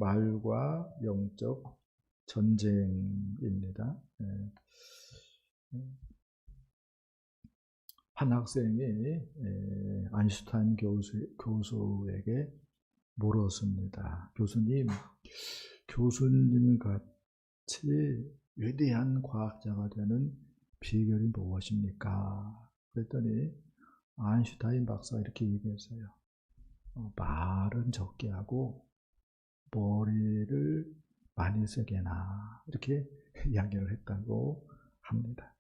말과 영적 전쟁입니다. 한 학생이 아인슈타인 교수에게 물었습니다. 교수님 같이 위대한 과학자가 되는 비결이 무엇입니까? 그랬더니 아인슈타인 박사가 이렇게 얘기했어요. 말은 적게 하고 머리를 많이 쓰게 나, 이렇게 이야기를 했다고 합니다.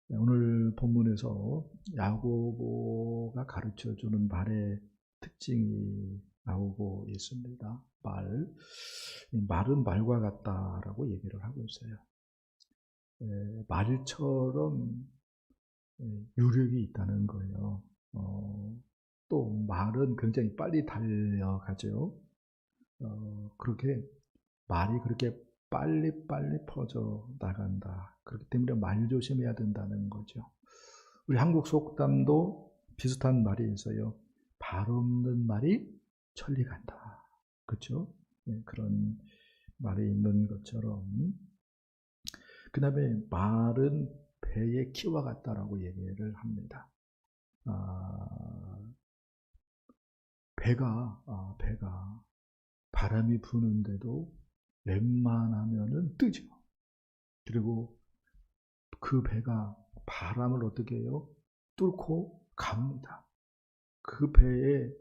오늘 본문에서 야고보가 가르쳐주는 말의 특징이 나오고 있습니다. 말은 말과 같다라고 얘기를 하고 있어요. 말처럼 유력이 있다는 거예요. 또 말은 굉장히 빨리 달려가죠. 그렇게 말이 그렇게 빨리 퍼져 나간다. 그렇기 때문에 말 조심해야 된다는 거죠. 우리 한국 속담도 비슷한 말이 있어요. 발 없는 말이 천리 간다. 그렇죠? 그런 말이 있는 것처럼. 그 다음에 말은 배의 키와 같다라고 얘기를 합니다. 배가 바람이 부는데도 웬만하면은 뜨죠. 그리고 그 배가 바람을 어떻게 해요? 뚫고 갑니다. 그 배에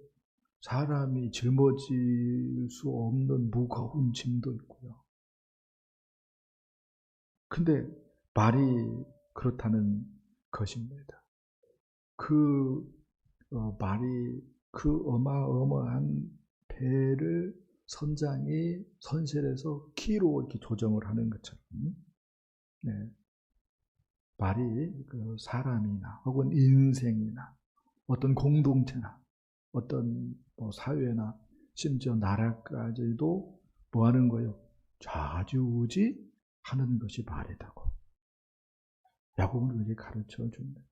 사람이 짊어질 수 없는 무거운 짐도 있고요. 근데 말이 그렇다는 것입니다. 말이 그 어마어마한 배를 선장이 선실에서 키로 이렇게 조정을 하는 것처럼, 말이 그 사람이나 혹은 인생이나 어떤 공동체나 어떤 사회나 심지어 나라까지도 뭐 하는 거예요? 좌지우지 하는 것이 말이라고 야고보는 그렇게 가르쳐 줍니다.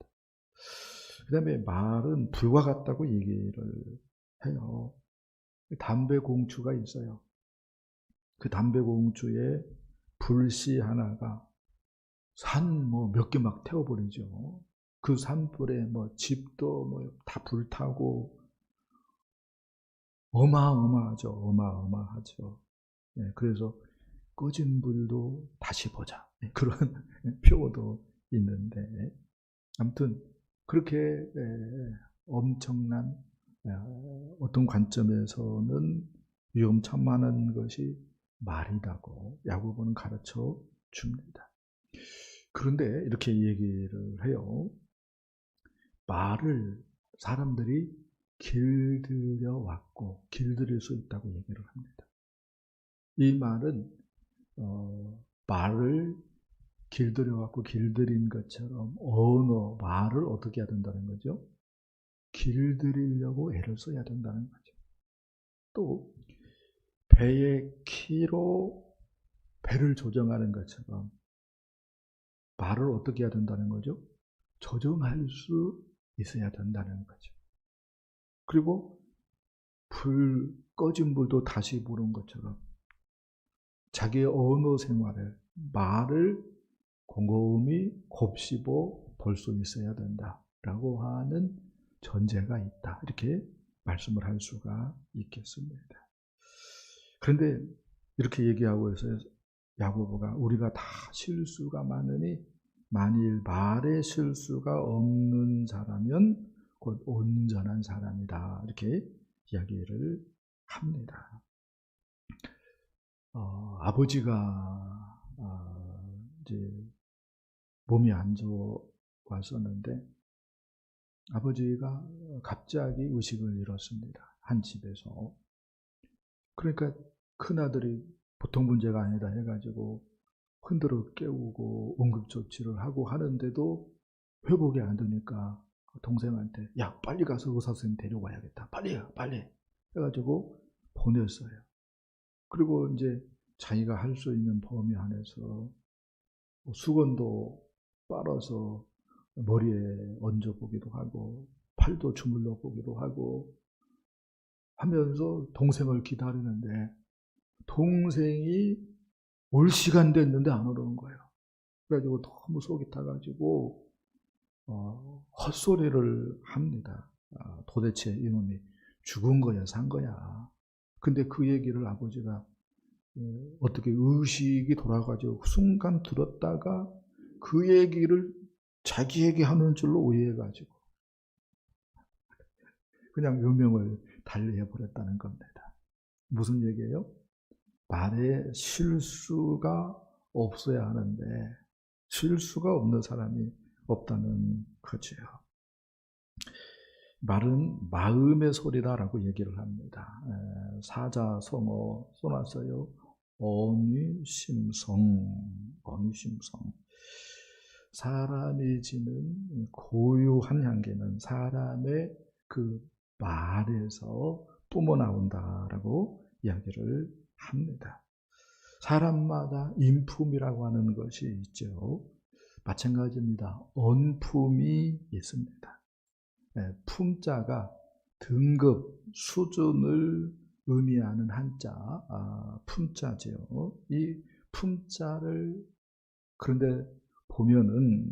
그 다음에 말은 불과 같다고 얘기를 해요. 담배꽁초가 있어요. 그 담배꽁초에 불씨 하나가 산 몇 개 막 태워버리죠. 그 산불에 집도 다 불타고 어마어마하죠. 그래서 꺼진 불도 다시 보자. 그런 표어도 있는데, 아무튼 그렇게 엄청난 어떤 관점에서는 위험천만한 것이 말이라고 야고보는 가르쳐 줍니다. 그런데 이렇게 얘기를 해요. 말을 사람들이 길들여 왔고 길들일 수 있다고 얘기를 합니다. 이 말은 말을 길들여 왔고 길들인 것처럼 말을 어떻게 해야 된다는 거죠? 길들이려고 애를 써야 된다는 거죠. 또 배의 키로 배를 조정하는 것처럼 말을 어떻게 해야 된다는 거죠? 조정할 수 있어야 된다는 거죠. 그리고 꺼진 불도 다시 부는 것처럼 자기의 언어 생활을, 말을 곰곰이 곱씹어 볼 수 있어야 된다라고 하는 전제가 있다. 이렇게 말씀을 할 수가 있겠습니다. 그런데 이렇게 얘기하고 있어요. 야고보가 우리가 다 실수가 많으니 만일 말에 실수가 없는 사람은 곧 온전한 사람이다. 이렇게 이야기를 합니다. 아버지가 이제 몸이 안 좋았었는데 아버지가 갑자기 의식을 잃었습니다. 한 집에서. 그러니까 큰아들이 보통 문제가 아니다 해가지고 흔들어 깨우고 응급조치를 하고 하는데도 회복이 안 되니까 동생한테 야 빨리 가서 의사선생님 데려와야겠다. 빨리 해가지고 보냈어요. 그리고 이제 자기가 할 수 있는 범위 안에서 수건도 빨아서 머리에 얹어보기도 하고 팔도 주물러 보기도 하고 하면서 동생을 기다리는데 동생이 올 시간 됐는데 안 오는 거예요. 그래가지고 너무 속이 타가지고 헛소리를 합니다. 도대체 이놈이 죽은 거야, 산 거야. 근데 그 얘기를 아버지가 어떻게 의식이 돌아가지고 순간 들었다가 그 얘기를 자기 얘기하는 줄로 오해해가지고 그냥 요명을 달리해버렸다는 겁니다. 무슨 얘기예요? 말에 실수가 없어야 하는데 실수가 없는 사람이 없다는 거죠. 말은 마음의 소리다라고 얘기를 합니다. 사자성어 써놨어요. 언의심성, 언의심성. 사람이 지는 고유한 향기는 사람의 그 말에서 뿜어나온다라고 이야기를 합니다. 사람마다 인품이라고 하는 것이 있죠. 마찬가지입니다. 언품이 있습니다. 품자가 등급, 수준을 의미하는 한자, 품자죠. 이 품자를 그런데 보면은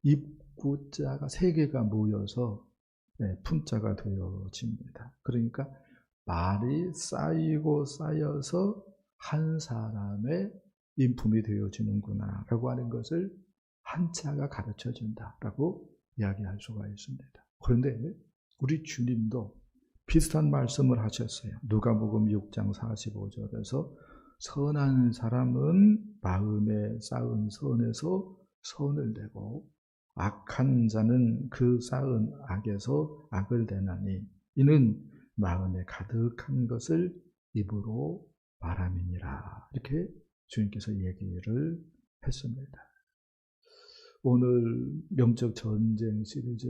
입구자가 3개가 모여서 품자가 되어집니다. 그러니까 말이 쌓이고 쌓여서 한 사람의 인품이 되어지는구나 라고 하는 것을 한자가 가르쳐준다라고 이야기할 수가 있습니다. 그런데 우리 주님도 비슷한 말씀을 하셨어요. 누가복음 6장 45절에서 선한 사람은 마음에 쌓은 선에서 선을 내고 악한 자는 그 쌓은 악에서 악을 내나니 이는 마음에 가득한 것을 입으로 말함이니라. 이렇게 주님께서 얘기를 했습니다. 오늘 영적 전쟁 시리즈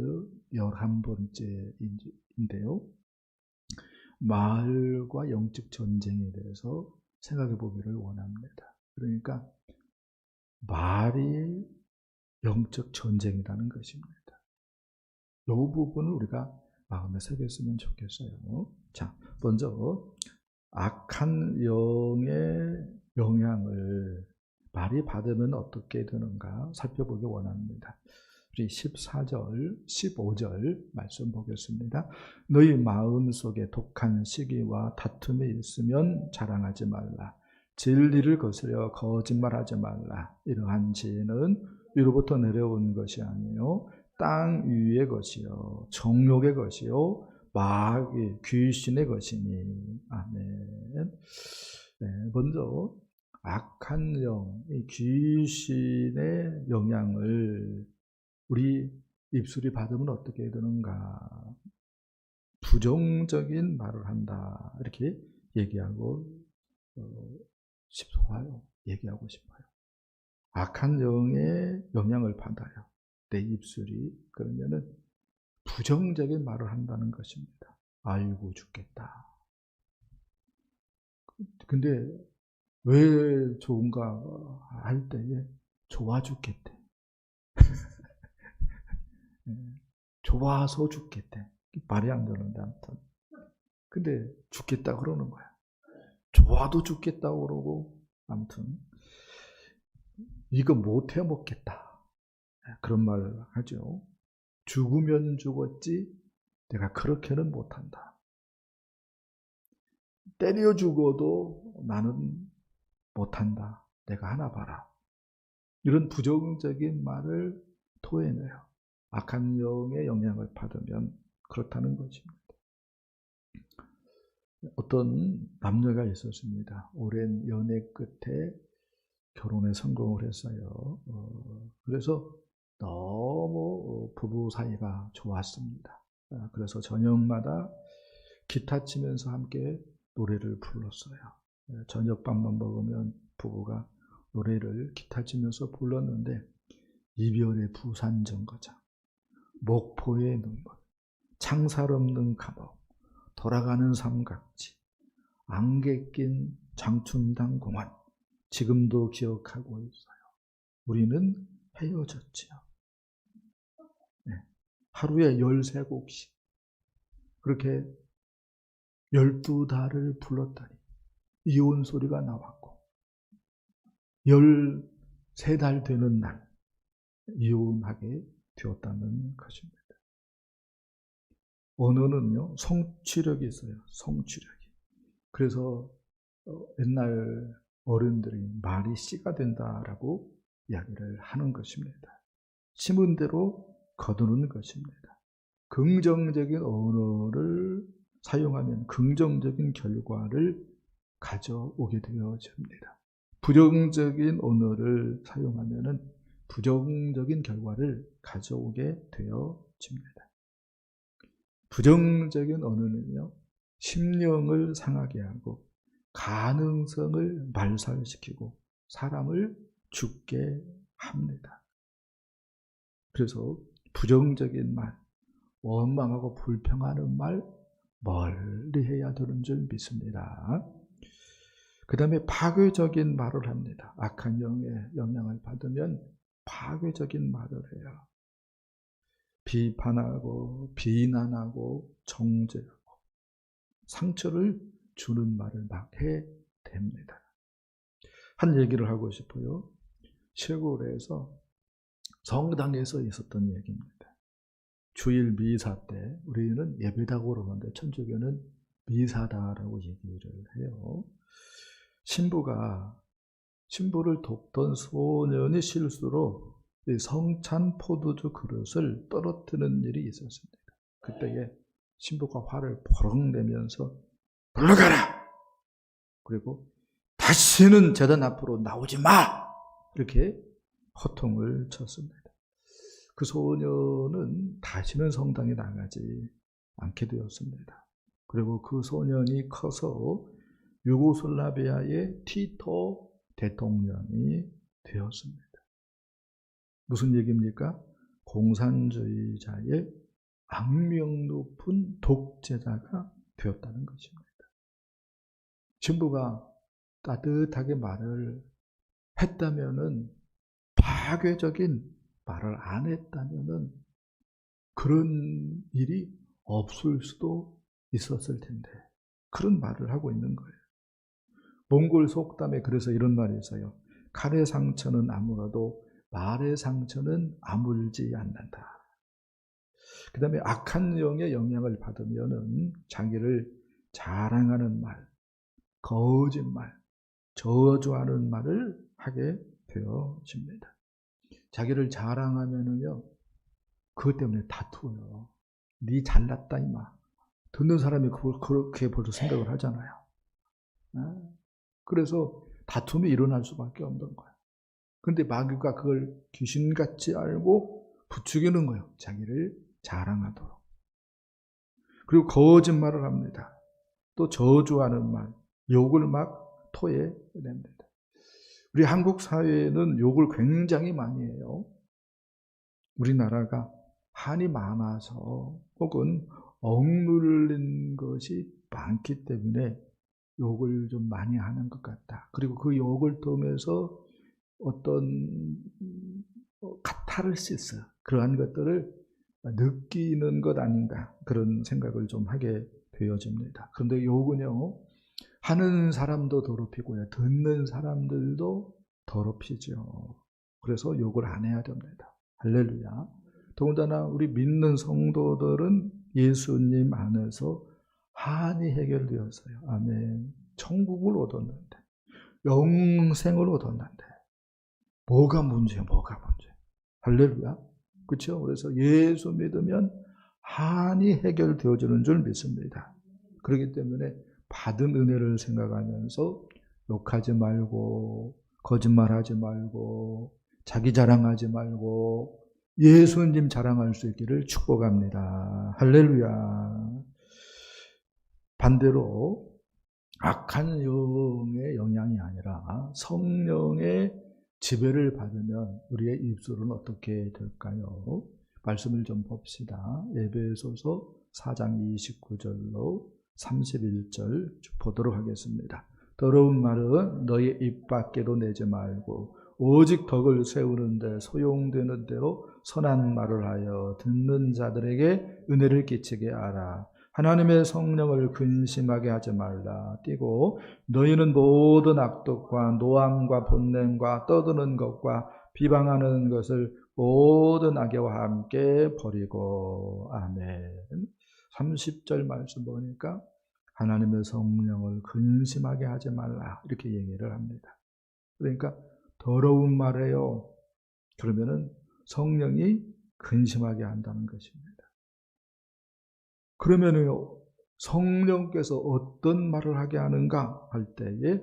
11번째인데요. 말과 영적 전쟁에 대해서 생각해 보기를 원합니다. 그러니까 말이 영적 전쟁이라는 것입니다. 이 부분을 우리가 마음에 새겼으면 좋겠어요. 자, 먼저 악한 영의 영향을 말이 받으면 어떻게 되는가 살펴보기 원합니다. 우리 14절, 15절 말씀 보겠습니다. 너희 마음속에 독한 시기와 다툼이 있으면 자랑하지 말라. 진리를 거스려 거짓말하지 말라. 이러한 지혜는 위로부터 내려온 것이 아니요 땅 위의 것이요 정욕의 것이요 마귀 귀신의 것이니. 아멘. 네, 먼저 악한 영, 귀신의 영향을 우리 입술이 받으면 어떻게 되는가? 부정적인 말을 한다. 이렇게 얘기하고 싶어요. 얘기하고 싶어요. 악한 영의 영향을 받아요. 내 입술이. 그러면은 부정적인 말을 한다는 것입니다. 아이고 죽겠다. 근데 왜 좋은가 할 때에 좋아 죽겠대. 좋아서 죽겠대. 말이 안 되는데 아무튼. 근데 죽겠다 그러는 거야. 좋아도 죽겠다고 그러고 아무튼 이거 못 해 먹겠다. 그런 말을 하죠. 죽으면 죽었지 내가 그렇게는 못한다. 때려 죽어도 나는 못한다. 내가 하나 봐라. 이런 부정적인 말을 토해내요. 악한 영의 영향을 받으면 그렇다는 것입니다. 어떤 남녀가 있었습니다. 오랜 연애 끝에 결혼에 성공을 했어요. 그래서 너무 부부 사이가 좋았습니다. 그래서 저녁마다 기타 치면서 함께 노래를 불렀어요. 저녁밥만 먹으면 부부가 노래를 기타 치면서 불렀는데 이별의 부산 정거장, 목포의 눈물, 창살 없는 감옥, 돌아가는 삼각지, 안개 낀 장춘당 공원, 지금도 기억하고 있어요. 우리는 헤어졌지요. 네. 하루에 13곡씩 그렇게 12달을 불렀더니 이혼 소리가 나왔고 13달 되는 날 이혼하게 되었다는 것입니다. 언어는요, 성취력이 있어요. 성취력이. 그래서 옛날 어른들이 말이 씨가 된다라고 이야기를 하는 것입니다. 심은 대로 거두는 것입니다. 긍정적인 언어를 사용하면 긍정적인 결과를 가져오게 되어집니다. 부정적인 언어를 사용하면 부정적인 결과를 가져오게 되어집니다. 부정적인 언어는요, 심령을 상하게 하고 가능성을 말살시키고 사람을 죽게 합니다. 그래서 부정적인 말, 원망하고 불평하는 말 멀리 해야 되는 줄 믿습니다. 그 다음에 파괴적인 말을 합니다. 악한 영의 영향을 받으면 파괴적인 말을 해요. 비판하고 비난하고 정죄하고 상처를 주는 말을 막 해 댑니다. 한 얘기를 하고 싶어요. 시골에서 성당에서 있었던 얘기입니다. 주일 미사 때 우리는 예배다고 그러는데 천주교는 미사다라고 얘기를 해요. 신부를 돕던 소년이 실수로 성찬 포도주 그릇을 떨어뜨리는 일이 있었습니다. 그때에 신부가 화를 버럭 내면서 물러가라! 그리고 다시는 제단 앞으로 나오지 마! 이렇게 호통을 쳤습니다. 그 소년은 다시는 성당에 나가지 않게 되었습니다. 그리고 그 소년이 커서 유고슬라비아의 티토 대통령이 되었습니다. 무슨 얘기입니까? 공산주의자의 악명 높은 독재자가 되었다는 것입니다. 신부가 따뜻하게 말을 했다면은, 파괴적인 말을 안 했다면은 그런 일이 없을 수도 있었을 텐데 그런 말을 하고 있는 거예요. 몽골 속담에 그래서 이런 말이 있어요. 칼의 상처는 아물어도 말의 상처는 아물지 않는다. 그 다음에 악한 영의 영향을 받으면은 자기를 자랑하는 말, 거짓말, 저주하는 말을 하게 되어집니다. 자기를 자랑하면은요, 그것 때문에 다투어요. 네 잘났다 이마. 듣는 사람이 그걸 그렇게 벌써 생각을 하잖아요. 그래서 다툼이 일어날 수밖에 없는 거예요. 근데 마귀가 그걸 귀신같이 알고 부추기는 거예요. 자기를 자랑하도록. 그리고 거짓말을 합니다. 또 저주하는 말, 욕을 막 토해냅니다. 우리 한국 사회는 욕을 굉장히 많이 해요. 우리나라가 한이 많아서 혹은 억누른 것이 많기 때문에 욕을 좀 많이 하는 것 같다. 그리고 그 욕을 통해서 어떤 카타르시스, 그러한 것들을 느끼는 것 아닌가, 그런 생각을 좀 하게 되어집니다. 그런데 욕은요, 하는 사람도 더럽히고요, 듣는 사람들도 더럽히죠. 그래서 욕을 안 해야 됩니다. 할렐루야. 더군다나 우리 믿는 성도들은 예수님 안에서 한이 해결되었어요. 아멘. 천국을 얻었는데, 영생을 얻었는데 뭐가 문제야? 할렐루야. 그렇죠? 그래서 예수 믿으면 한이 해결되어지는 줄 믿습니다. 그렇기 때문에 받은 은혜를 생각하면서 욕하지 말고, 거짓말하지 말고, 자기 자랑하지 말고 예수님 자랑할 수 있기를 축복합니다. 할렐루야. 반대로 악한 영의 영향이 아니라 성령의 지배를 받으면 우리의 입술은 어떻게 될까요? 말씀을 좀 봅시다. 에베소서 4장 29절로 31절 보도록 하겠습니다. 더러운 말은 너의 입 밖으로 내지 말고 오직 덕을 세우는데 소용되는 대로 선한 말을 하여 듣는 자들에게 은혜를 끼치게 하라. 하나님의 성령을 근심하게 하지 말라. 띄고 너희는 모든 악독과 노함과 본냄과 떠드는 것과 비방하는 것을 모든 악의와 함께 버리고. 아멘. 30절 말씀 보니까 하나님의 성령을 근심하게 하지 말라 이렇게 얘기를 합니다. 그러니까 더러운 말이에요. 그러면은 성령이 근심하게 한다는 것입니다. 그러면요, 성령께서 어떤 말을 하게 하는가 할 때에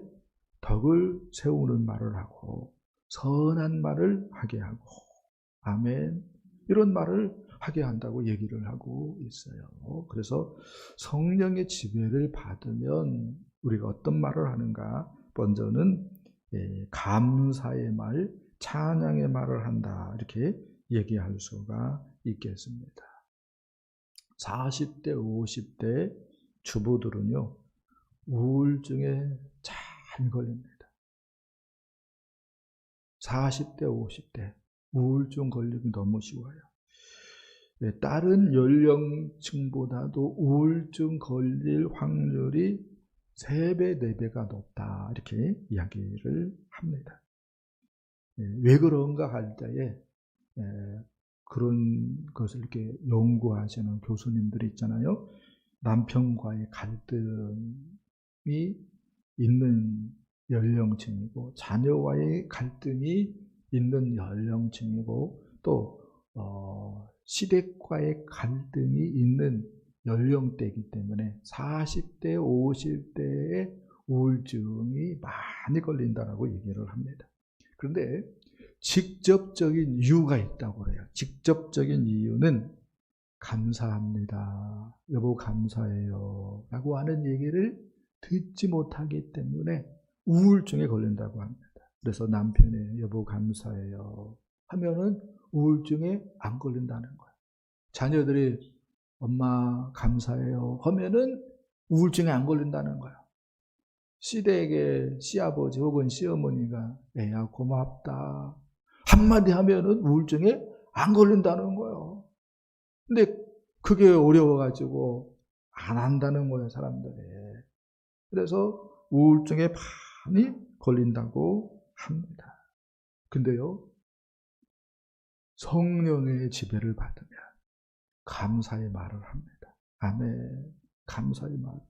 덕을 세우는 말을 하고 선한 말을 하게 하고, 아멘, 이런 말을 하게 한다고 얘기를 하고 있어요. 그래서 성령의 지배를 받으면 우리가 어떤 말을 하는가? 먼저는 감사의 말, 찬양의 말을 한다 이렇게 얘기할 수가 있겠습니다. 40대, 50대 주부들은요, 우울증에 잘 걸립니다. 40대, 50대 우울증 걸리기 너무 쉬워요. 다른 연령층보다도 우울증 걸릴 확률이 3배, 4배가 높다 이렇게 이야기를 합니다. 왜 그런가 할 때에 그런 것을 이렇게 연구하시는 교수님들이 있잖아요. 남편과의 갈등이 있는 연령층이고 자녀와의 갈등이 있는 연령층이고 또 시댁과의 갈등이 있는 연령대이기 때문에 40대, 50대의 우울증이 많이 걸린다라고 얘기를 합니다. 그런데 직접적인 이유가 있다고 그래요. 직접적인 이유는 감사합니다. 여보 감사해요. 라고 하는 얘기를 듣지 못하기 때문에 우울증에 걸린다고 합니다. 그래서 남편이 여보 감사해요 하면은 우울증에 안 걸린다는 거예요. 자녀들이 엄마 감사해요 하면은 우울증에 안 걸린다는 거예요. 시댁의 시아버지 혹은 시어머니가 애야 고맙다 한마디 하면은 우울증에 안 걸린다는 거예요. 근데 그게 어려워가지고 안 한다는 거예요, 사람들이. 그래서 우울증에 많이 걸린다고 합니다. 근데요, 성령의 지배를 받으면 감사의 말을 합니다. 아멘. 감사의 말을 해요.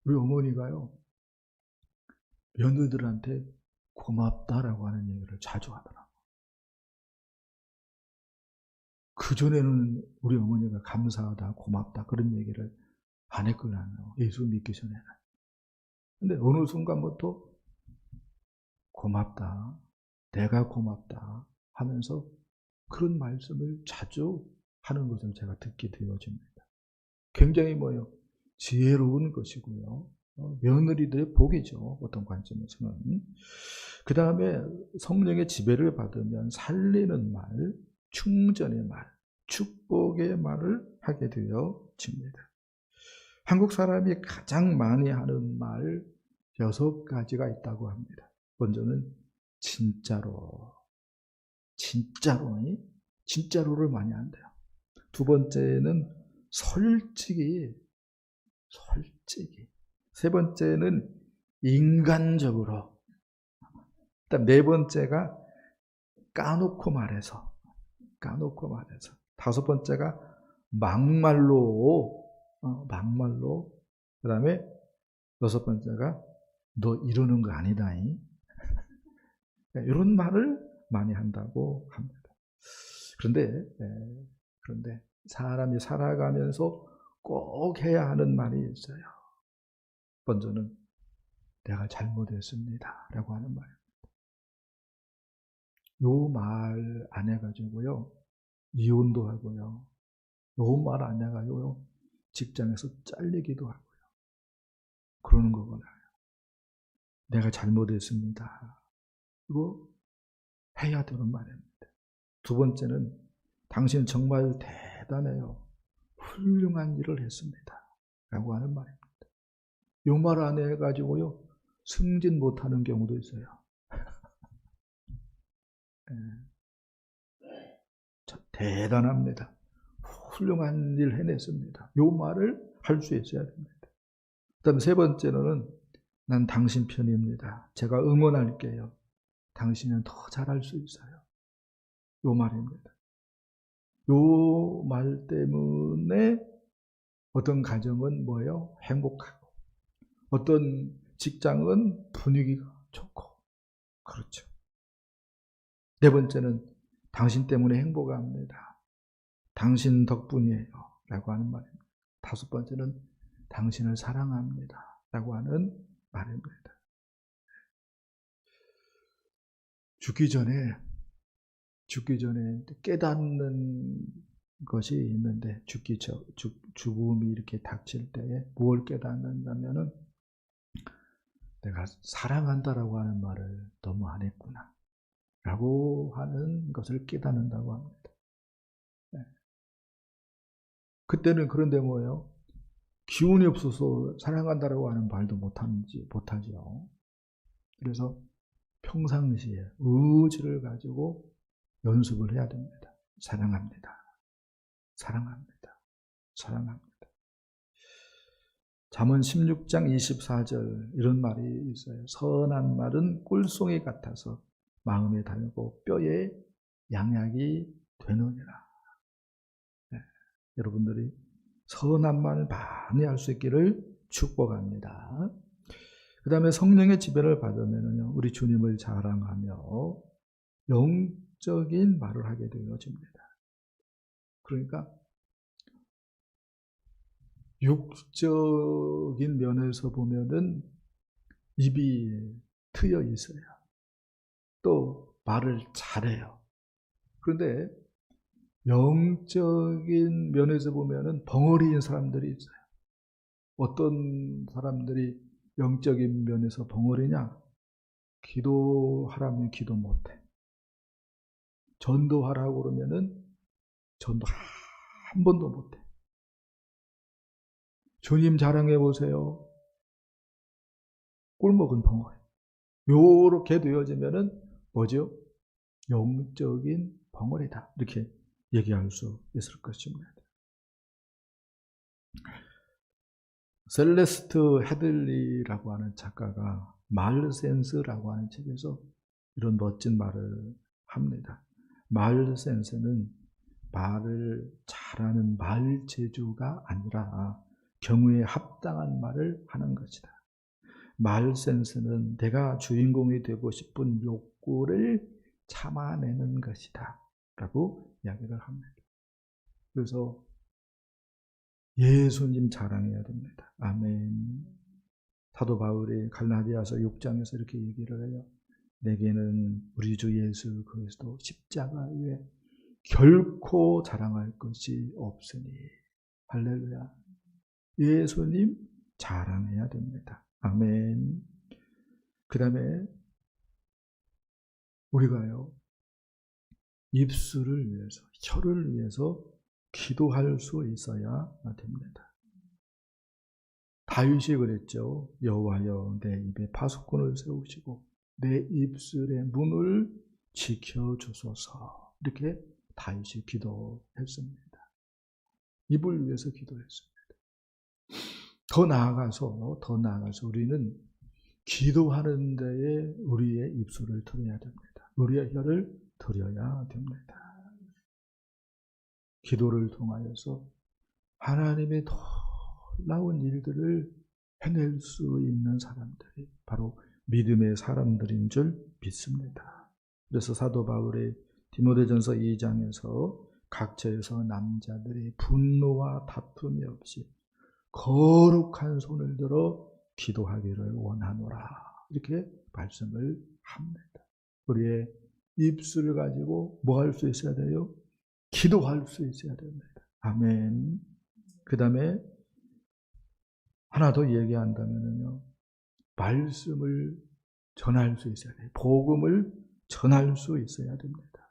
우리 어머니가요, 며느들한테 고맙다라고 하는 얘기를 자주 하더라고요. 그전에는 우리 어머니가 감사하다, 고맙다 그런 얘기를 안 했거든요. 예수 믿기 전에는. 근데 어느 순간부터 고맙다, 내가 고맙다 하면서 그런 말씀을 자주 하는 것을 제가 듣게 되어집니다. 굉장히 지혜로운 것이고요. 며느리들의 복이죠. 어떤 관점에서는. 그 다음에 성령의 지배를 받으면 살리는 말, 충전의 말, 축복의 말을 하게 되어집니다. 한국 사람이 가장 많이 하는 말 6가지가 있다고 합니다. 먼저는 진짜로. 진짜로를 많이 한대요. 두 번째는 솔직히. 세 번째는 인간적으로. 일단 네 번째가 까놓고 말해서. 다섯 번째가 막말로. 그 다음에 여섯 번째가 너 이러는 거 아니다. 이런 말을 많이 한다고 합니다. 그런데 사람이 살아가면서 꼭 해야 하는 말이 있어요. 먼저는 내가 잘못했습니다 라고 하는 말입니다. 요 말 안 해가지고요 이혼도 하고요, 요 말 안 해가지고요 직장에서 잘리기도 하고요 그러는 거구나. 내가 잘못했습니다. 이거 해야 되는 말입니다. 두 번째는 당신 정말 대단해요. 훌륭한 일을 했습니다. 라고 하는 말입니다. 요 말 안 해가지고요 승진 못하는 경우도 있어요. 대단합니다. 훌륭한 일 해냈습니다. 요 말을 할 수 있어야 됩니다. 그 다음에 세 번째로는 난 당신 편입니다. 제가 응원할게요. 당신은 더 잘할 수 있어요. 요 말입니다. 요 말 때문에 어떤 가정은 뭐예요? 행복하고, 어떤 직장은 분위기가 좋고, 그렇죠. 네 번째는 당신 때문에 행복합니다. 당신 덕분이에요. 라고 하는 말입니다. 다섯 번째는 당신을 사랑합니다. 라고 하는 말입니다. 죽기 전에 깨닫는 것이 있는데, 죽음이 이렇게 닥칠 때에 무엇을 깨닫는다면은 내가 사랑한다라고 하는 말을 너무 안 했구나 라고 하는 것을 깨닫는다고 합니다. 네. 그때는 그런데 뭐예요? 기운이 없어서 사랑한다라고 하는 말도 못하죠. 그래서 평상시에 의지를 가지고 연습을 해야 됩니다. 사랑합니다. 사랑합니다. 사랑합니다. 잠언 16장 24절 이런 말이 있어요. 선한 말은 꿀송이 같아서 마음에 달고 뼈에 양약이 되느니라. 네. 여러분들이 선한 말 많이 할 수 있기를 축복합니다. 그 다음에 성령의 지배를 받으면요, 우리 주님을 자랑하며 영적인 말을 하게 되어집니다. 그러니까 육적인 면에서 보면은 입이 트여 있어요. 또 말을 잘해요. 그런데 영적인 면에서 보면은 벙어리인 사람들이 있어요. 어떤 사람들이 영적인 면에서 벙어리냐? 기도하라면 기도 못해. 전도하라고 그러면은 전도 한 번도 못해. 주님 자랑해 보세요. 꿀먹은 벙어리. 요렇게 되어지면은 뭐죠? 영적인 벙어리다. 이렇게 얘기할 수 있을 것입니다. 셀레스트 헤들리라고 하는 작가가 말센스라고 하는 책에서 이런 멋진 말을 합니다. 말센스는 말을 잘하는 말재주가 아니라 경우에 합당한 말을 하는 것이다. 말센스는 내가 주인공이 되고 싶은 욕구를 참아내는 것이다. 라고 이야기를 합니다. 그래서 예수님 자랑해야 됩니다. 아멘. 사도 바울이 갈라디아서 6장에서 이렇게 얘기를 해요. 내게는 우리 주 예수 그리스도 십자가 위에 결코 자랑할 것이 없으니. 할렐루야. 예수님 자랑해야 됩니다. 아멘. 그 다음에 우리가요, 입술을 위해서, 혀를 위해서 기도할 수 있어야 됩니다. 다윗이 그랬죠. 여호와여 내 입에 파수꾼을 세우시고 내 입술의 문을 지켜주소서. 이렇게 다윗이 기도했습니다. 입을 위해서 기도했습니다. 더 나아가서 우리는 기도하는 데에 우리의 입술을 들여야 됩니다. 우리의 혀를 들여야 됩니다. 기도를 통하여서 하나님의 놀라운 일들을 해낼 수 있는 사람들이 바로 믿음의 사람들인 줄 믿습니다. 그래서 사도 바울의 디모데전서 2장에서 각처에서 남자들이 분노와 다툼이 없이 거룩한 손을 들어 기도하기를 원하노라. 이렇게 말씀을 합니다. 우리의 입술을 가지고 뭐 할 수 있어야 돼요? 기도할 수 있어야 됩니다. 아멘. 그 다음에 하나 더 얘기한다면요, 말씀을 전할 수 있어야 돼요. 복음을 전할 수 있어야 됩니다.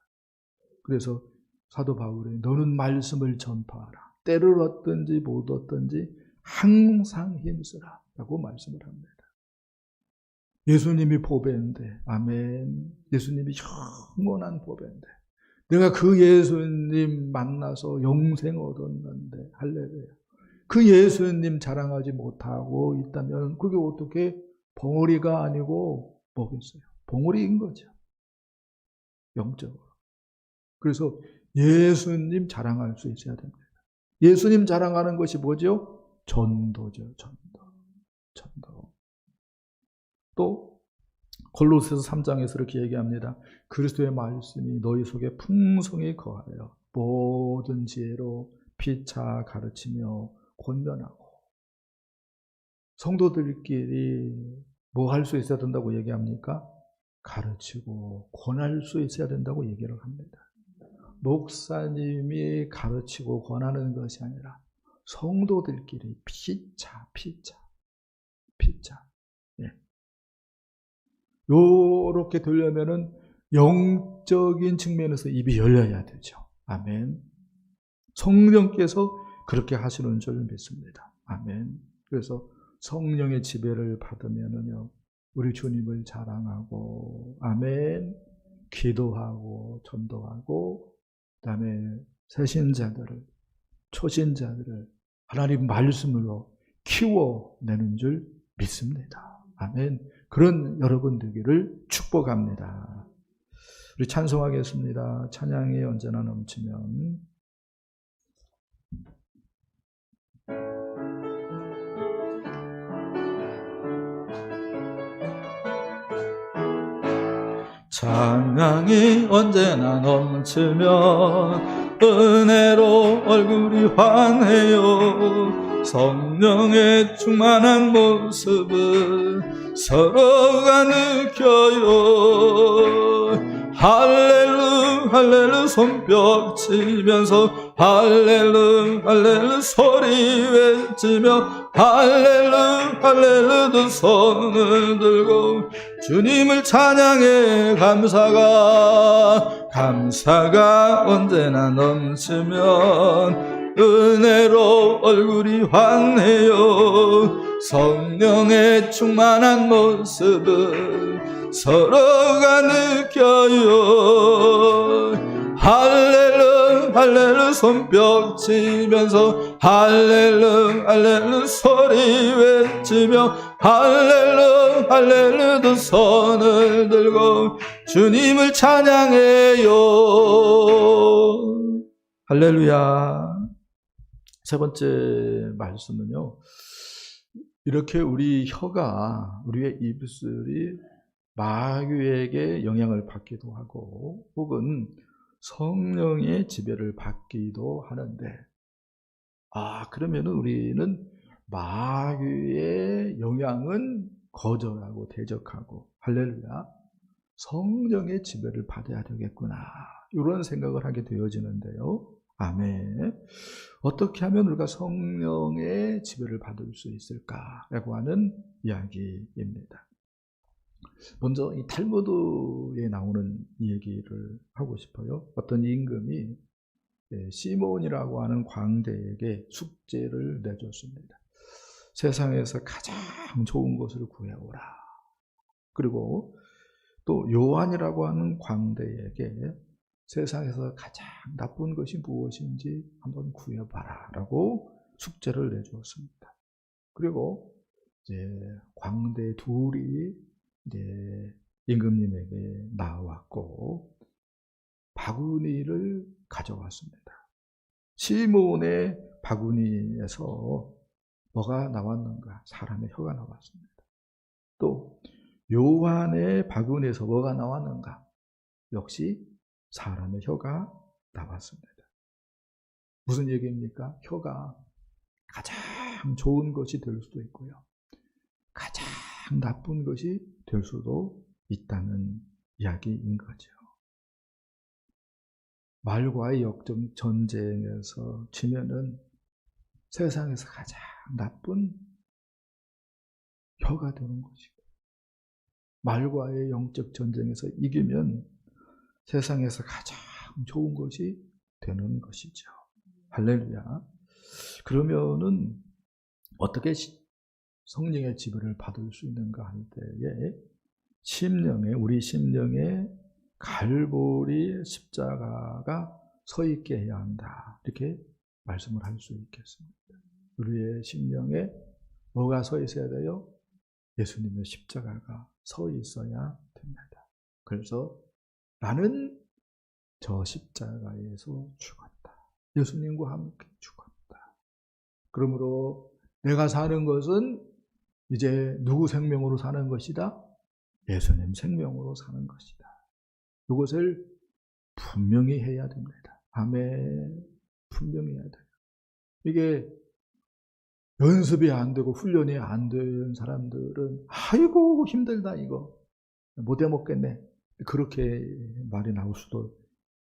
그래서 사도 바울이 너는 말씀을 전파하라. 때를 얻든지 못 얻든지 항상 힘쓰라 라고 말씀을 합니다. 예수님이 보배인데, 아멘. 예수님이 영원한 보배인데 내가 그 예수님 만나서 영생 얻었는데, 할렐루야. 그 예수님 자랑하지 못하고 있다면 그게 어떻게 벙어리가 아니고 뭐겠어요? 벙어리인 거죠. 영적으로. 그래서 예수님 자랑할 수 있어야 됩니다. 예수님 자랑하는 것이 뭐죠? 전도죠. 전도. 또 골로새서 3장에서 이렇게 얘기합니다. 그리스도의 말씀이 너희 속에 풍성히 거하여 모든 지혜로 피차 가르치며 권면하고. 성도들끼리 뭐 할 수 있어야 된다고 얘기합니까? 가르치고 권할 수 있어야 된다고 얘기를 합니다. 목사님이 가르치고 권하는 것이 아니라 성도들끼리 피차. 예. 요렇게 되려면은 영적인 측면에서 입이 열려야 되죠. 아멘. 성령께서 그렇게 하시는 줄 믿습니다. 아멘. 그래서 성령의 지배를 받으면은요, 우리 주님을 자랑하고, 아멘, 기도하고, 전도하고, 그 다음에 새신자들을, 초신자들을 하나님 말씀으로 키워내는 줄 믿습니다. 아멘. 그런 여러분 되기를 축복합니다. 우리 찬송하겠습니다. 찬양이 언제나 넘치면. 찬양이 언제나 넘치면 은혜로 얼굴이 환해요. 성령의 충만한 모습을 서로가 느껴요. 할렐루 손뼉 치면서 할렐루 소리 외치며 할렐루 두 손을 들고 주님을 찬양해. 감사가 언제나 넘치면 은혜로 얼굴이 환해요. 성령의 충만한 모습을 서로가 느껴요. 할렐루 손뼉 치면서 할렐루 소리 외치며 할렐루 두 손을 들고 주님을 찬양해요. 할렐루야. 세 번째 말씀은요, 이렇게 우리 혀가, 우리의 입술이 마귀에게 영향을 받기도 하고 혹은 성령의 지배를 받기도 하는데, 그러면은 우리는 마귀의 영향은 거절하고 대적하고, 할렐루야, 성령의 지배를 받아야 되겠구나, 이런 생각을 하게 되어지는데요. 아멘. 어떻게 하면 우리가 성령의 지배를 받을 수 있을까라고 하는 이야기입니다. 먼저 이 탈무드에 나오는 얘기를 하고 싶어요. 어떤 임금이 시몬이라고 하는 광대에게 숙제를 내줬습니다. 세상에서 가장 좋은 것을 구해오라. 그리고 또 요한이라고 하는 광대에게 세상에서 가장 나쁜 것이 무엇인지 한번 구해봐라 라고 숙제를 내주었습니다. 그리고 이제 광대 둘이 이제 임금님에게 나왔고 바구니를 가져왔습니다. 시몬의 바구니에서 뭐가 나왔는가? 사람의 혀가 나왔습니다. 또 요한의 바구니에서 뭐가 나왔는가? 역시 사람의 혀가 나왔습니다. 무슨 얘기입니까? 혀가 가장 좋은 것이 될 수도 있고요, 가장 나쁜 것이 될 수도 있다는 이야기인 거죠. 말과의 역적 전쟁에서 지면은 세상에서 가장 나쁜 혀가 되는 것이고, 말과의 영적 전쟁에서 이기면 세상에서 가장 좋은 것이 되는 것이죠. 할렐루야. 그러면은 어떻게 성령의 지배를 받을 수 있는가 할 때에 우리 심령에 갈보리 십자가가 서 있게 해야 한다. 이렇게 말씀을 할 수 있겠습니다. 우리의 심령에 뭐가 서 있어야 돼요? 예수님의 십자가가 서 있어야 됩니다. 그래서 나는 저 십자가에서 죽었다. 예수님과 함께 죽었다. 그러므로 내가 사는 것은 이제 누구 생명으로 사는 것이다? 예수님 생명으로 사는 것이다. 이것을 분명히 해야 됩니다. 아멘. 분명히 해야 돼요. 이게 연습이 안 되고 훈련이 안 된 사람들은 아이고 힘들다 이거 못 해먹겠네 그렇게 말이 나올 수도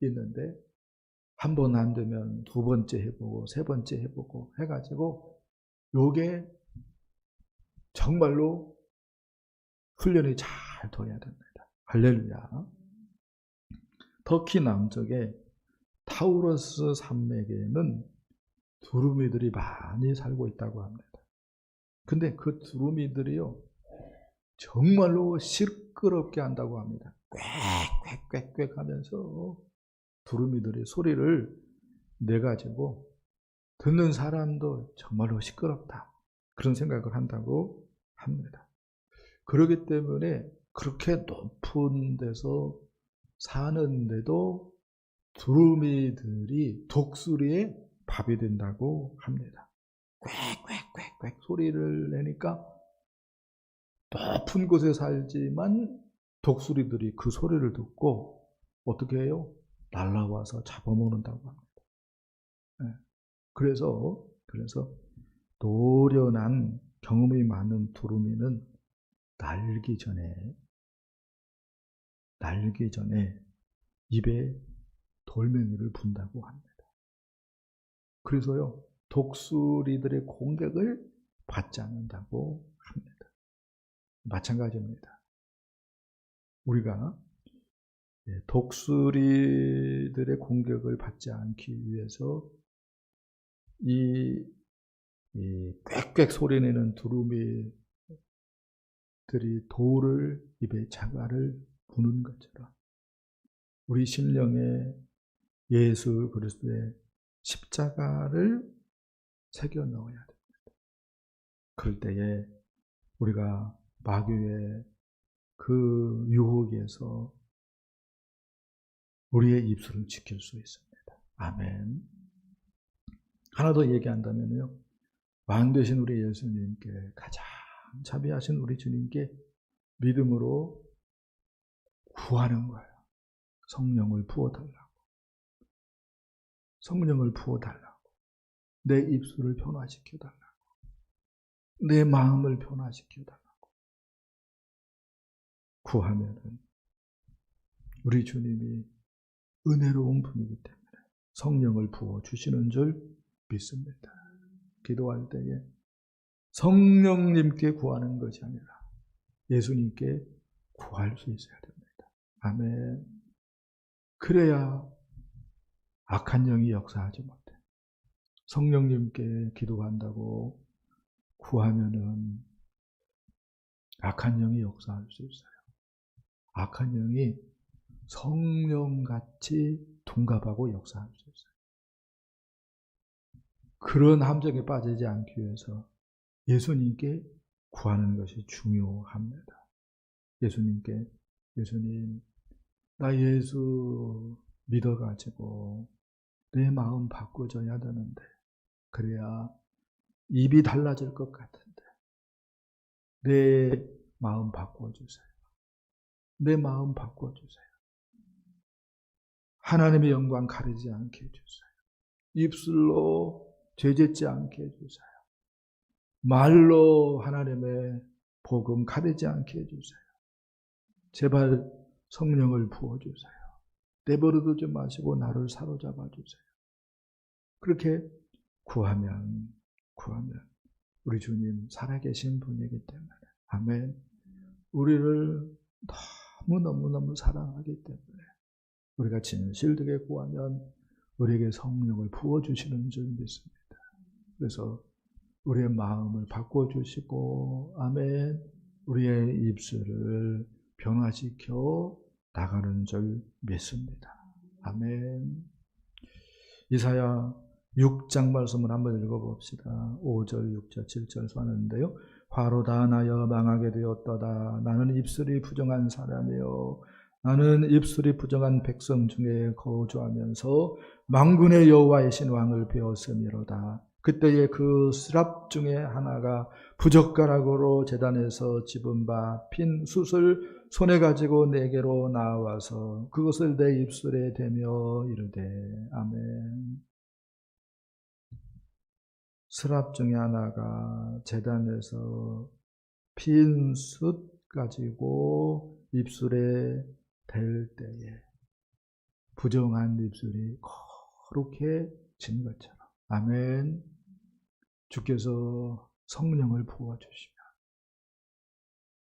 있는데 한 번 안 되면 두 번째 해보고 세 번째 해보고 해가지고 요게 정말로 훈련이 잘 돼야 됩니다. 할렐루야. 터키 남쪽에 타우러스 산맥에는 두루미들이 많이 살고 있다고 합니다. 근데 그 두루미들이요 정말로 시끄럽게 한다고 합니다. 꽥꽥꽥꽥 하면서 두루미들이 소리를 내가지고 듣는 사람도 정말로 시끄럽다. 그런 생각을 한다고 합니다. 그렇기 때문에 그렇게 높은 데서 사는데도 두루미들이 독수리의 밥이 된다고 합니다. 꽥꽥꽥꽥 소리를 내니까 높은 곳에 살지만 독수리들이 그 소리를 듣고 어떻게 해요? 날아와서 잡아먹는다고 합니다. 네. 그래서 노련한 경험이 많은 두루미는 날기 전에 입에 돌멩이를 분다고 합니다. 그래서요 독수리들의 공격을 받지 않는다고 합니다. 마찬가지입니다. 우리가 독수리들의 공격을 받지 않기 위해서 이 꽥꽥 소리내는 두루미들이 돌을 입에 자갈을 부는 것처럼 우리 심령에 예수 그리스도의 십자가를 새겨 넣어야 됩니다. 그럴 때에 우리가 마귀의 그 유혹에서 우리의 입술을 지킬 수 있습니다. 아멘. 하나 더 얘기한다면요. 왕 되신 우리 예수님께 가장 자비하신 우리 주님께 믿음으로 구하는 거예요. 성령을 부어달라고. 성령을 부어달라고. 내 입술을 변화시켜달라고. 내 마음을 변화시켜달라고. 구하면은 우리 주님이 은혜로운 분이기 때문에 성령을 부어주시는 줄 믿습니다. 기도할 때에 성령님께 구하는 것이 아니라 예수님께 구할 수 있어야 됩니다. 아멘. 그래야 악한 영이 역사하지 못해. 성령님께 기도한다고 구하면은 악한 영이 역사할 수 있어요. 악한 영이 성령같이 둔갑하고 역사할 수 있어요. 그런 함정에 빠지지 않기 위해서 예수님께 구하는 것이 중요합니다. 예수님께 예수님 나 예수 믿어가지고 내 마음 바꿔줘야 되는데 그래야 입이 달라질 것 같은데 내 마음 바꿔주세요. 내 마음 바꿔주세요. 하나님의 영광 가리지 않게 해주세요. 입술로 죄짓지 않게 해주세요. 말로 하나님의 복음 가리지 않게 해주세요. 제발 성령을 부어주세요. 내버려두지 마시고 나를 사로잡아 주세요. 그렇게 구하면 우리 주님 살아계신 분이기 때문에 아멘. 우리를 너무너무 사랑하기 때문에 우리가 진실되게 구하면 우리에게 성령을 부어주시는 줄 믿습니다. 그래서 우리의 마음을 바꿔주시고 아멘. 우리의 입술을 변화시켜 나가는 줄 믿습니다. 아멘. 이사야 6장 말씀을 한번 읽어봅시다. 5절, 6절, 7절 하는데요. 화로 다 나여 망하게 되었도다. 나는 입술이 부정한 사람이요 나는 입술이 부정한 백성 중에 거주하면서 만군의 여호와이신 왕을 배웠음이로다. 그때에 그 스랍 중에 하나가 부젓가락으로 제단에서 집은 바 핀 숯을 손에 가지고 내게로 나와서 그것을 내 입술에 대며 이르되 아멘. 스랍 중에 하나가 제단에서 핀 숯 가지고 입술에 댈 때에 부정한 입술이 거룩해진 것처럼 아멘. 주께서 성령을 부어주시면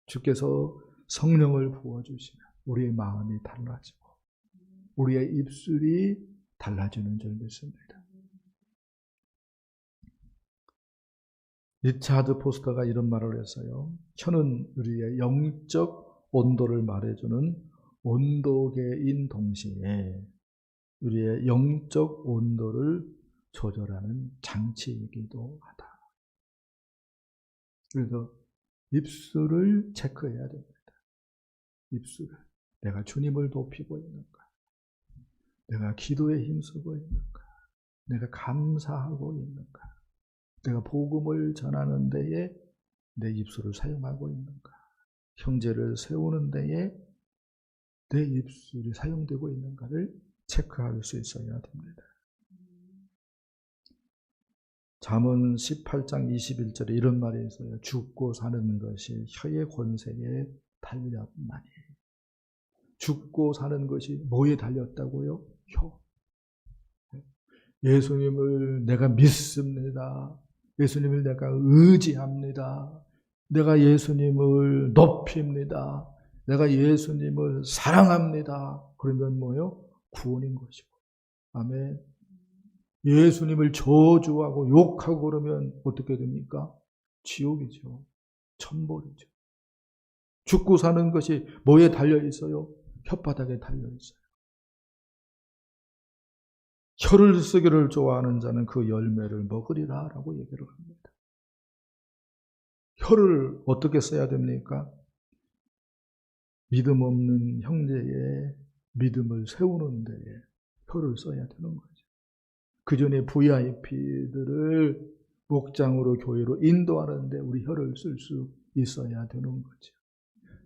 주께서 성령을 부어주시면 우리의 마음이 달라지고 우리의 입술이 달라지는 줄 믿습니다. 리차드 포스터가 이런 말을 했어요. 혀는 우리의 영적 온도를 말해주는 온도계인 동시에 우리의 영적 온도를 조절하는 장치이기도 하다. 그래서 입술을 체크해야 됩니다. 입술을. 내가 주님을 높이고 있는가? 내가 기도에 힘쓰고 있는가? 내가 감사하고 있는가? 내가 복음을 전하는 데에 내 입술을 사용하고 있는가? 형제를 세우는 데에 내 입술이 사용되고 있는가를 체크할 수 있어야 됩니다. 잠언 18장 21절에 이런 말이 있어요. 죽고 사는 것이 혀의 권세에 달렸나니. 죽고 사는 것이 뭐에 달렸다고요? 혀. 예수님을 내가 믿습니다. 예수님을 내가 의지합니다. 내가 예수님을 높입니다. 내가 예수님을 사랑합니다. 그러면 뭐요? 구원인 것이고. 아멘. 예수님을 저주하고 욕하고 그러면 어떻게 됩니까? 지옥이죠. 천벌이죠. 죽고 사는 것이 뭐에 달려 있어요? 혓바닥에 달려 있어요. 혀를 쓰기를 좋아하는 자는 그 열매를 먹으리라 라고 얘기를 합니다. 혀를 어떻게 써야 됩니까? 믿음 없는 형제의 믿음을 세우는 데에 혀를 써야 되는 거죠. 그 전에 VIP들을 목장으로 교회로 인도하는데 우리 혀를 쓸 수 있어야 되는 거죠.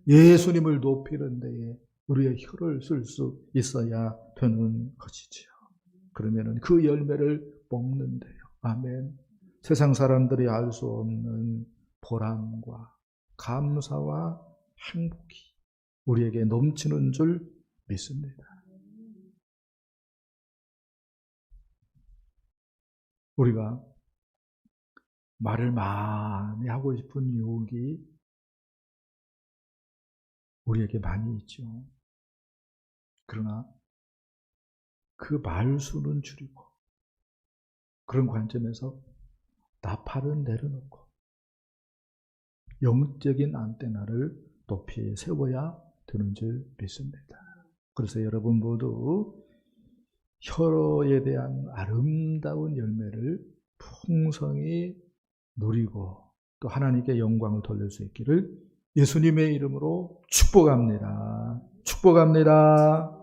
예수님을 높이는 데에 우리의 혀를 쓸 수 있어야 되는 것이지요. 그러면 그 열매를 먹는데요. 아멘. 세상 사람들이 알 수 없는 보람과 감사와 행복이 우리에게 넘치는 줄 믿습니다. 우리가 말을 많이 하고 싶은 유혹이 우리에게 많이 있죠. 그러나 그 말수는 줄이고 그런 관점에서 나팔은 내려놓고 영적인 안테나를 높이 세워야 되는 줄 믿습니다. 그래서 여러분 모두 혀에 대한 아름다운 열매를 풍성히 누리고 또 하나님께 영광을 돌릴 수 있기를 예수님의 이름으로 축복합니다. 축복합니다.